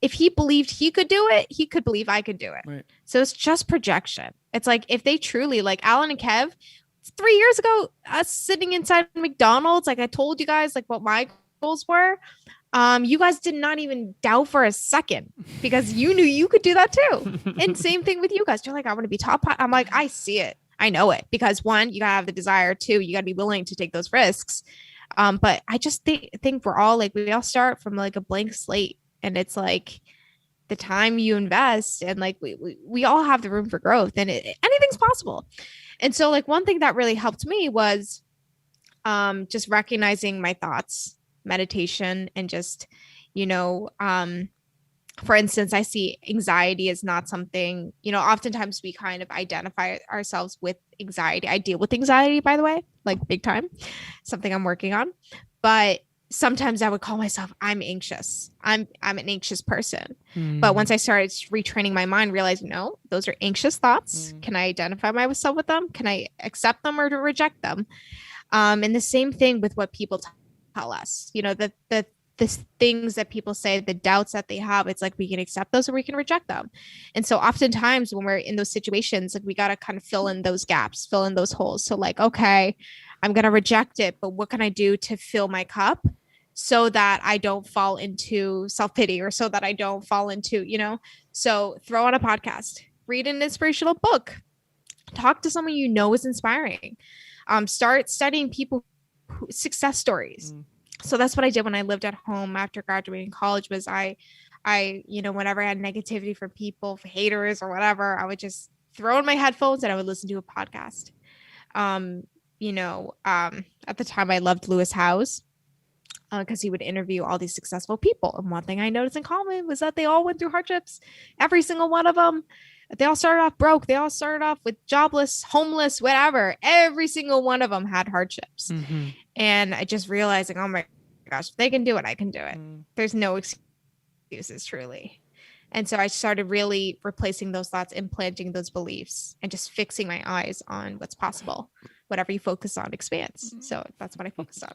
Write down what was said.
if he believed he could do it, he could believe I could do it. Right. So it's just projection. It's like if they truly, like Alan and Kev, 3 years ago, us sitting inside McDonald's, like I told you guys, like what my goals were. You guys did not even doubt for a second because you knew you could do that too. And same thing with you guys. You're like, I want to be top. I'm like, I see it. I know it because one, you gotta have the desire. Two, you gotta be willing to take those risks. But I just think we're all like, we all start from like a blank slate, and it's like the time you invest, and like we all have the room for growth, and anything's possible. And so like one thing that really helped me was just recognizing my thoughts, meditation, and just, you know, for instance, I see anxiety as not something, oftentimes we kind of identify ourselves with anxiety. I deal with anxiety, by the way, like big time, something I'm working on. But sometimes I would call myself, I'm anxious. I'm an anxious person. But once I started retraining my mind, realizing, no, those are anxious thoughts. Can I identify myself with them? Can I accept them or to reject them? And the same thing with what people tell us, the things that people say, the doubts that they have, it's like we can accept those or we can reject them. And so oftentimes when we're in those situations, like we got to kind of fill in those gaps, fill in those holes. So like, okay, I'm going to reject it, but what can I do to fill my cup so that I don't fall into self-pity, or so that I don't fall into, so throw on a podcast, read an inspirational book, talk to someone is inspiring, start studying success stories. So that's what I did when I lived at home after graduating college. Was whenever I had negativity from people, for haters or whatever, I would just throw in my headphones and I would listen to a podcast. At the time I loved Lewis Howes, because he would interview all these successful people. And one thing I noticed in common was that they all went through hardships. Every single one of them. They all started off broke. They all started off with jobless, homeless, whatever. Every single one of them had hardships. And I just realizing, oh my gosh, if they can do it, I can do it. There's no excuses, truly. And so I started really replacing those thoughts, implanting those beliefs, and just fixing my eyes on what's possible. Whatever you focus on expands. So that's what I focused on.